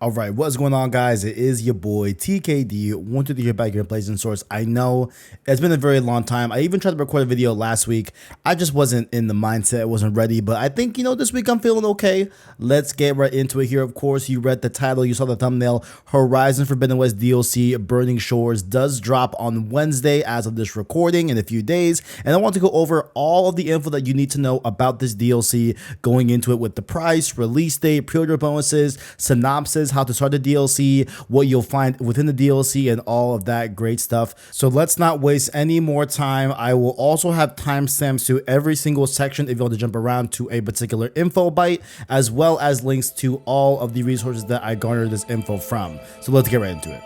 All right, what's going on, guys? It is your boy TKD. Wanted to hear back your PlayStation Source. I know it's been a very long time. I even tried to record a video last week. I just wasn't in the mindset, I wasn't ready. But I think, this week I'm feeling okay. Let's get right into it here. Of course, you read the title, you saw the thumbnail. Horizon Forbidden West DLC Burning Shores does drop on Wednesday as of this recording in a few days. And I want to go over all of the info that you need to know about this DLC, going into it with the price, release date, pre-order bonuses, synopsis, how to start the DLC, what you'll find within the DLC, and all of that great stuff. So let's not waste any more time. I will also have timestamps to every single section if you want to jump around to a particular info bite, as well as links to all of the resources that I garnered this info from. So let's get right into it.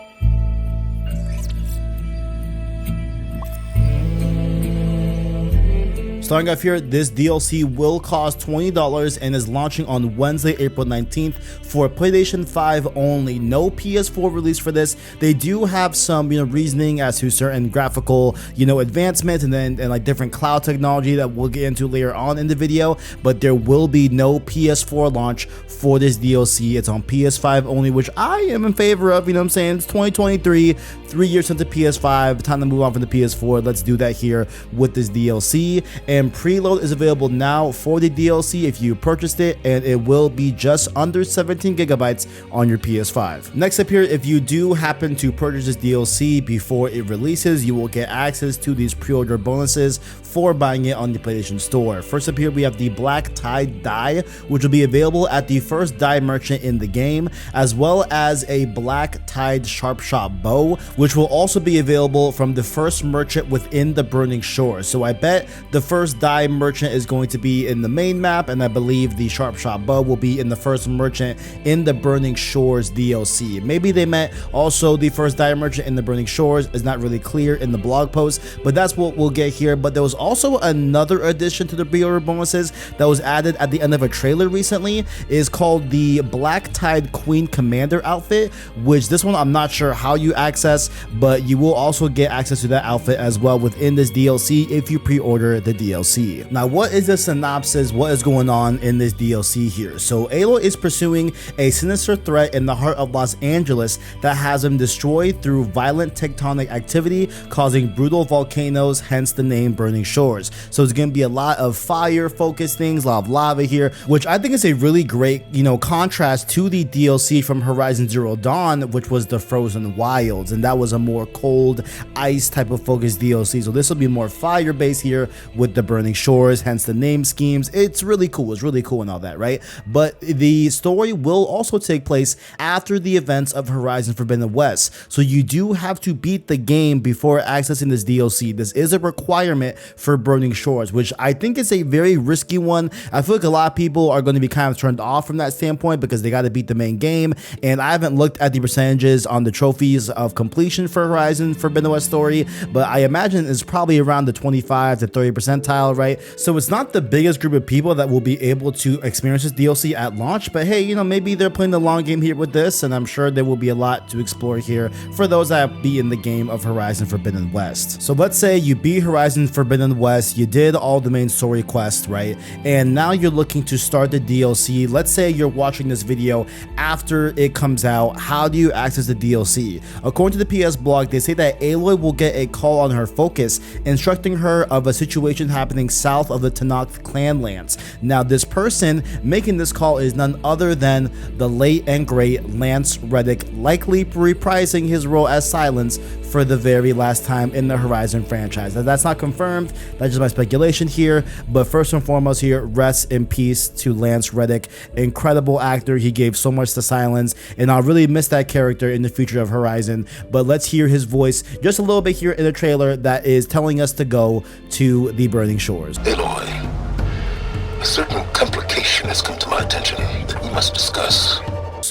Starting off here, this DLC will cost $20 and is launching on Wednesday, April 19th for PlayStation 5 only. No PS4 release for this. They do have some, reasoning as to certain graphical, advancements and like different cloud technology that we'll get into later on in the video, but there will be no PS4 launch for this DLC. It's on PS5 only, which I am in favor of. It's 2023, 3 years since the PS5, time to move on from the PS4. Let's do that here with this DLC. And preload is available now for the DLC if you purchased it, and it will be just under 17 gigabytes on your PS5. Next up here, if you do happen to purchase this DLC before it releases, you will get access to these pre-order bonuses for buying it on the PlayStation Store. First up here, we have the Black Tide die, which will be available at the first die merchant in the game, as well as a Black Tide Sharp Shot bow, which will also be available from the first merchant within the Burning Shores. So I bet the first die merchant is going to be in the main map, and I believe the Sharp Shot bow will be in the first merchant in the Burning Shores DLC. Maybe they meant also the first die merchant in the Burning Shores. Is not really clear in the blog post, but that's what we'll get here. But there was also another addition to the pre-order bonuses that was added at the end of a trailer recently. It is called the Black Tide Queen Commander outfit, which this one I'm not sure how you access, but you will also get access to that outfit as well within this DLC if you pre-order the DLC. Now, what is the synopsis? What is going on in this DLC here? So Aloy is pursuing a sinister threat in the heart of Los Angeles that has him destroyed through violent tectonic activity, causing brutal volcanoes, hence the name Burning Shores. So it's going to be a lot of fire focused things, a lot of lava here, which I think is a really great, contrast to the DLC from Horizon Zero Dawn, which was the Frozen Wilds, and that was a more cold ice type of focused DLC. So this will be more fire based here with the Burning Shores, hence the name schemes. It's really cool. It's really cool and all that, right? But the story will also take place after the events of Horizon Forbidden West. So you do have to beat the game before accessing this DLC. This is a requirement for Burning Shores, which I think is a very risky one. I feel like a lot of people are going to be kind of turned off from that standpoint because they got to beat the main game. And I haven't looked at the percentages on the trophies of completion for Horizon Forbidden West story, but I imagine it's probably around the 25 to 30 percentile, right? So it's not the biggest group of people that will be able to experience this DLC at launch, but hey, maybe they're playing the long game here with this, and I'm sure there will be a lot to explore here for those that have beaten the game of Horizon Forbidden West. So let's say you beat Horizon Forbidden West, you did all the main story quests, right? And now you're looking to start the DLC. Let's say you're watching this video after it comes out. How do you access the DLC? According to the PS blog, they say that Aloy will get a call on her focus, instructing her of a situation happening south of the Tenakth clan lands. Now, this person making this call is none other than the late and great Lance Reddick, likely reprising his role as Silence for the very last time in the Horizon franchise. Now, that's not confirmed, that's just my speculation here, but first and foremost here, rest in peace to Lance Reddick. Incredible actor, he gave so much to Silence, and I'll really miss that character in the future of Horizon. But let's hear his voice just a little bit here in the trailer that is telling us to go to the Burning Shores. Aloy, a certain complication has come to my attention that we must discuss.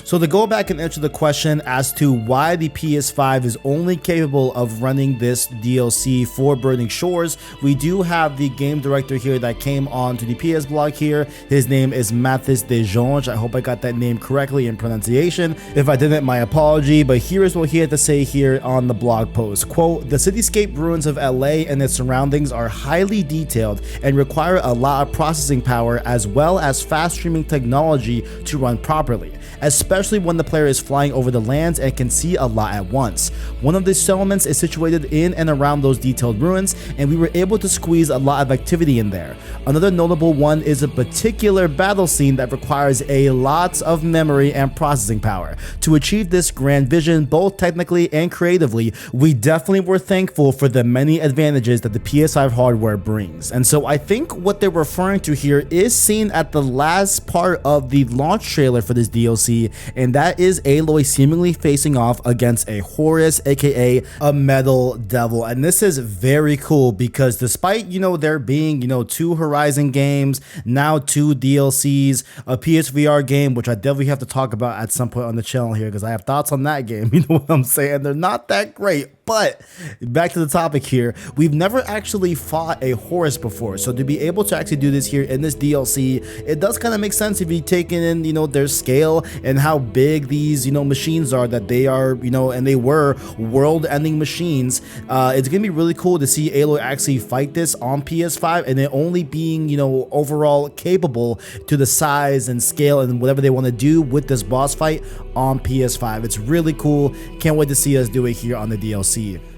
So to go back and answer the question as to why the PS5 is only capable of running this DLC for Burning Shores, we do have the game director here that came on to the PS blog here. His name is Mathis Dejonge. I hope I got that name correctly in pronunciation. If I didn't, my apology, but here is what he had to say here on the blog post. Quote, "The cityscape ruins of LA and its surroundings are highly detailed and require a lot of processing power as well as fast streaming technology to run properly. Especially especially when the player is flying over the lands and can see a lot at once. One of the settlements is situated in and around those detailed ruins, and we were able to squeeze a lot of activity in there. Another notable one is a particular battle scene that requires a lot of memory and processing power. To achieve this grand vision, both technically and creatively, we definitely were thankful for the many advantages that the PS5 hardware brings. And so I think what they're referring to here is seen at the last part of the launch trailer for this DLC, and that is Aloy seemingly facing off against a Horus, aka a metal devil. And this is very cool because despite, there being, 2 Horizon games, now 2 DLCs, a PSVR game, which I definitely have to talk about at some point on the channel here because I have thoughts on that game, you know what I'm saying? They're not that great. But back to the topic here, we've never actually fought a Horus before, so to be able to actually do this here in this DLC, it does kind of make sense if you take in, their scale and how big these, machines are, that they are, and they were world-ending machines. It's gonna be really cool to see Aloy actually fight this on PS5, and it only being, overall capable to the size and scale and whatever they want to do with this boss fight on PS5. It's really cool. Can't wait to see us do it here on the DLC.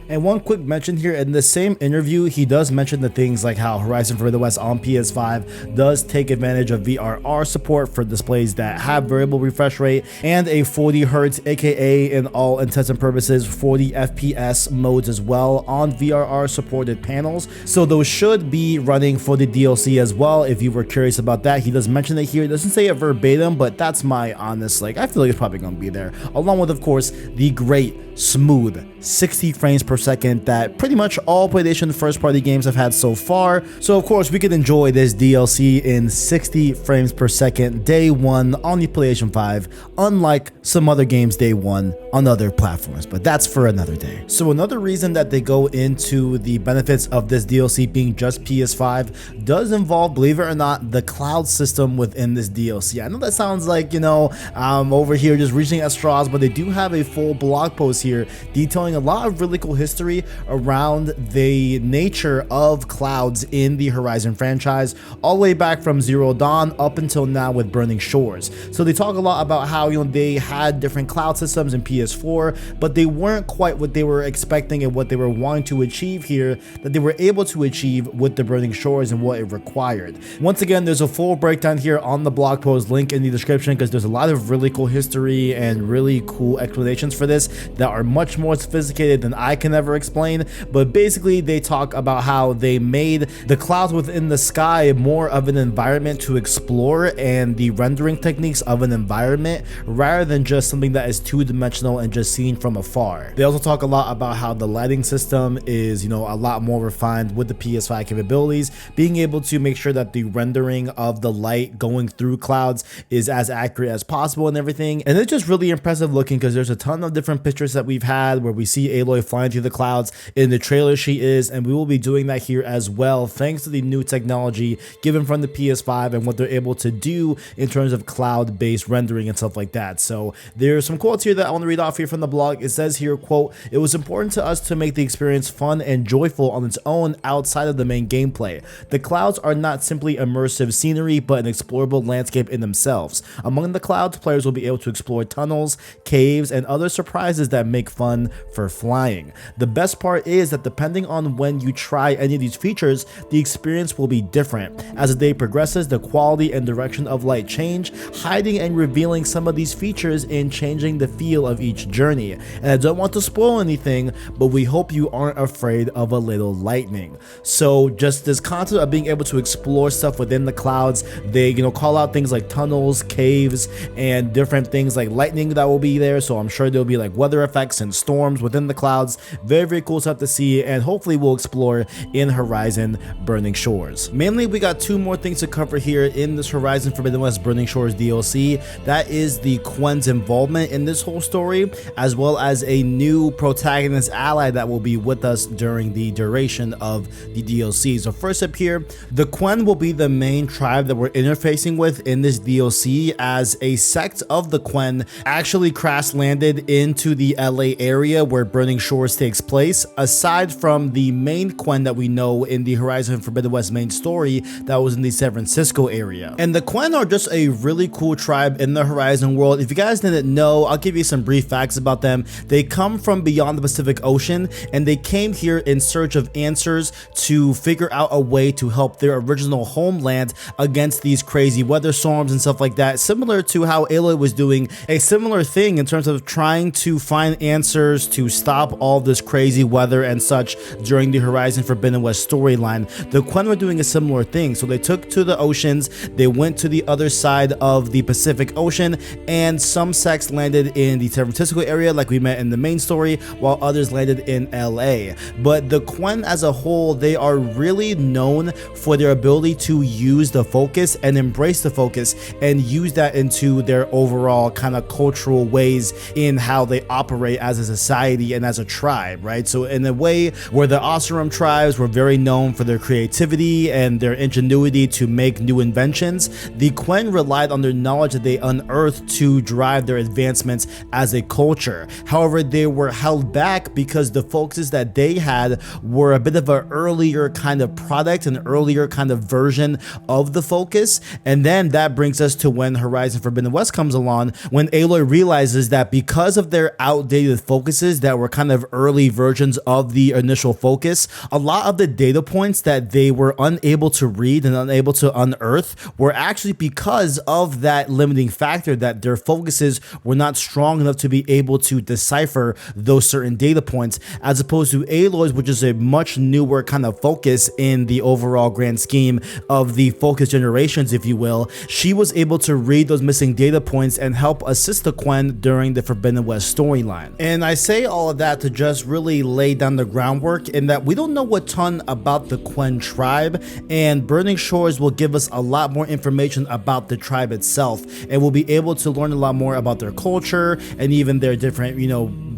And one quick mention here, in the same interview, he does mention the things like how Horizon Forbidden West on PS5 does take advantage of VRR support for displays that have variable refresh rate and a 40 Hz, aka in all intents and purposes 40 FPS modes as well on VRR supported panels. So those should be running for the DLC as well if you were curious about that. He does mention it here. It doesn't say it verbatim, but that's my honest, I feel like it's probably going to be there, along with, of course, the great smooth 60 frames per second that pretty much all PlayStation first party games have had so far. So of course we could enjoy this DLC in 60 frames per second day one on the PlayStation 5, unlike some other games day one on other platforms, but that's for another day. So another reason that they go into the benefits of this DLC being just PS5 does involve, believe it or not, the cloud system within this DLC. I know that sounds like, over here just reaching at straws, but they do have a full blog post here detailing a lot of really cool history around the nature of clouds in the Horizon franchise, all the way back from Zero Dawn up until now with Burning Shores. So they talk a lot about how they had different cloud systems in PS4, but they weren't quite what they were expecting and what they were wanting to achieve here that they were able to achieve with the Burning Shores and what it required. Once again, there's a full breakdown here on the blog post, link in the description, because there's a lot of really cool history and really cool explanations for this that are much more sophisticated than I can ever explain. But basically they talk about how they made the clouds within the sky more of an environment to explore and the rendering techniques of an environment rather than just something that is two-dimensional and just seen from afar. They also talk a lot about how the lighting system is, a lot more refined with the PS5 capabilities, being able to make sure that the rendering of the light going through clouds is as accurate as possible and everything. And it's just really impressive looking because there's a ton of different pictures that we've had where we see Aloy flying through the clouds. In the trailer she is, and we will be doing that here as well thanks to the new technology given from the PS5 and what they're able to do in terms of cloud-based rendering and stuff like that. So there's some quotes here that I want to read off here from the blog. It says here, quote, "It was important to us to make the experience fun and joyful on its own outside of the main gameplay. The clouds are not simply immersive scenery but an explorable landscape in themselves. Among the clouds, players will be able to explore tunnels, caves, and other surprises that make fun for flying. The best part is that depending on when you try any of these features, the experience will be different. As the day progresses, the quality and direction of light change, hiding and revealing some of these features and changing the feel of each journey. And I don't want to spoil anything, but we hope you aren't afraid of a little lightning." So just this concept of being able to explore stuff within the clouds, they call out things like tunnels, caves, and different things like lightning that will be there. So I'm sure there'll be like weather effects and storms within the clouds. Very, very cool stuff to see, and hopefully we'll explore in Horizon Burning Shores. Mainly, we got 2 more things to cover here in this Horizon Forbidden West Burning Shores DLC. That is the Quen's involvement in this whole story, as well as a new protagonist ally that will be with us during the duration of the DLC. So first up here, the Quen will be the main tribe that we're interfacing with in this DLC, as a sect of the Quen actually crash landed into the LA area where Burning Shores takes takes place, aside from the main Quen that we know in the Horizon Forbidden West main story that was in the San Francisco area. And the Quen are just a really cool tribe in the Horizon world. If you guys didn't know, I'll give you some brief facts about them. They come from beyond the Pacific Ocean, and they came here in search of answers to figure out a way to help their original homeland against these crazy weather storms and stuff like that, similar to how Aloy was doing a similar thing in terms of trying to find answers to stop all this crazy weather and such during the Horizon Forbidden West storyline. The Quen were doing a similar thing, so they took to the oceans, they went to the other side of the Pacific Ocean, and some sects landed in the San Francisco area like we met in the main story, while others landed in LA. But the Quen as a whole, they are really known for their ability to use the focus and embrace the focus and use that into their overall kind of cultural ways in how they operate as a society and as a tribe, right? So in a way where the Oseram tribes were very known for their creativity and their ingenuity to make new inventions, the Quen relied on their knowledge that they unearthed to drive their advancements as a culture. However, they were held back because the focuses that they had were a bit of an earlier kind of product, an earlier kind of version of the focus. And then that brings us to when Horizon Forbidden West comes along, when Aloy realizes that because of their outdated focuses that were kind of early versions of the initial focus, a lot of the data points that they were unable to read and unable to unearth were actually because of that limiting factor, that their focuses were not strong enough to be able to decipher those certain data points, as opposed to Aloy's, which is a much newer kind of focus in the overall grand scheme of the focus generations, if you will. She was able to read those missing data points and help assist the Quen during the Forbidden West storyline. And I say all of that to just really lay down the groundwork in that we don't know a ton about the Quen tribe, and Burning Shores will give us a lot more information about the tribe itself, and we'll be able to learn a lot more about their culture and even their different,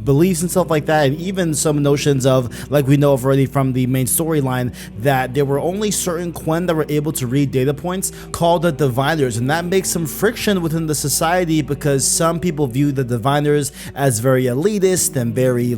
beliefs and stuff like that, and even some notions of, like we know of already from the main storyline, that there were only certain Quen that were able to read data points called the Diviners, and that makes some friction within the society because some people view the Diviners as very elitist and very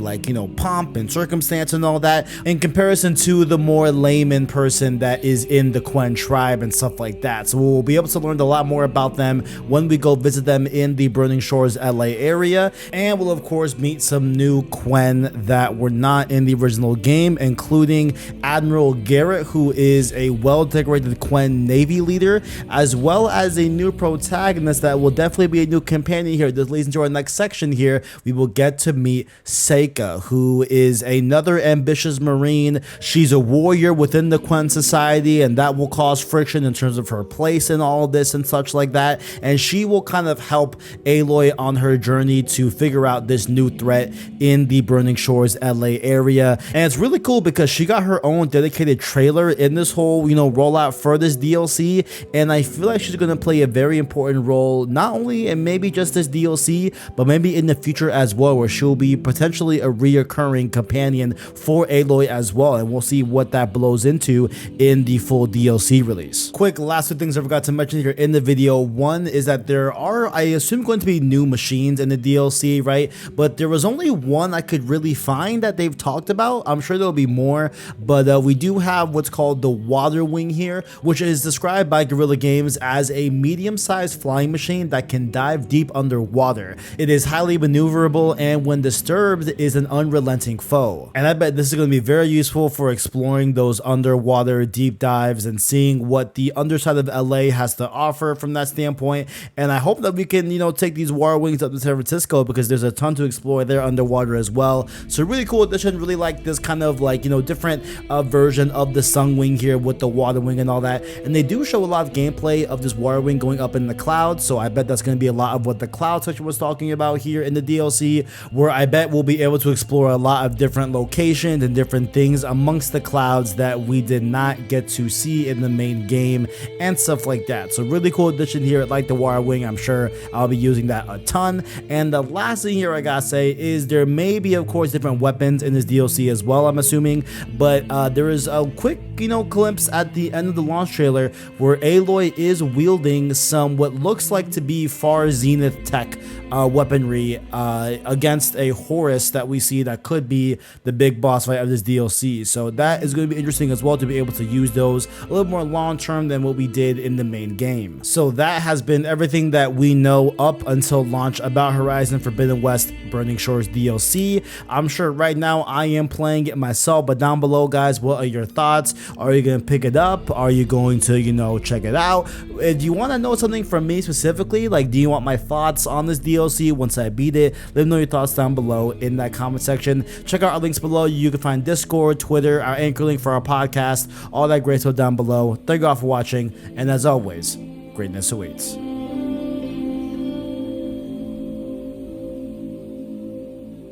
pomp and circumstance and all that, in comparison to the more layman person that is in the Quen tribe and stuff like that. So we'll be able to learn a lot more about them when we go visit them in the Burning Shores LA area, and we'll of course meet some new Quen that were not in the original game, including Admiral Garrett, who is a well-decorated Quen Navy leader, as well as a new protagonist that will definitely be a new companion here. This leads into our next section here. We will get to meet Seyka, who is another ambitious Marine. She's a warrior within the Quen society, and that will cause friction in terms of her place in all of this and such like that, and she will kind of help Aloy on her journey to figure out this new threat in the Burning Shores LA area. And it's really cool because she got her own dedicated trailer in this whole rollout for this DLC, and I feel like she's going to play a very important role, not only in maybe just this DLC, but maybe in the future as well, where she'll be potentially a reoccurring companion for Aloy as well, and we'll see what that blows into in the full DLC release. Quick last two things I forgot to mention here in the video. One is that there are, I assume, going to be new machines in the DLC, right? But there was only one I could really find that they've talked about. I'm sure there'll be more, but we do have what's called the Waterwing here, which is described by Guerrilla Games as a medium-sized flying machine that can dive deep underwater. It is highly maneuverable, and when disturbed is an unrelenting foe. And I bet this is going to be very useful for exploring those underwater deep dives and seeing what the underside of LA has to offer from that standpoint. And I hope that we can, take these Waterwings up to San Francisco, because there's a ton to explore there underwater as well. So really cool addition. Really like this kind of different version of the Sunwing here with the Waterwing and all that. And they do show a lot of gameplay of this Waterwing going up in the clouds, so I bet that's going to be a lot of what the cloud section was talking about here in the DLC, where I bet we'll be able to explore a lot of different locations and different things amongst the clouds that we did not get to see in the main game and stuff like that. So really cool addition here. I like the Waterwing. I'm sure I'll be using that a ton. And the last thing here I gotta say is there may be, of course, different weapons in this DLC as well, I'm assuming, but there is a quick, glimpse at the end of the launch trailer where Aloy is wielding some what looks like to be Far Zenith tech weaponry against a Horus that we see that could be the big boss fight of this DLC. So that is going to be interesting as well, to be able to use those a little more long term than what we did in the main game. So that has been everything that we know up until launch about Horizon Forbidden West Burning Shores DLC. I'm sure right now I am playing it myself, but down below, guys, what are your thoughts? Are you going to pick it up? Are you going to, check it out? Do you want to know something from me specifically? Like, do you want my thoughts on this DLC once I beat it? Let me know your thoughts down below in that comment section. Check out our links below. You can find Discord, Twitter, our anchor link for our podcast, all that great stuff down below. Thank you all for watching, and as always, greatness awaits.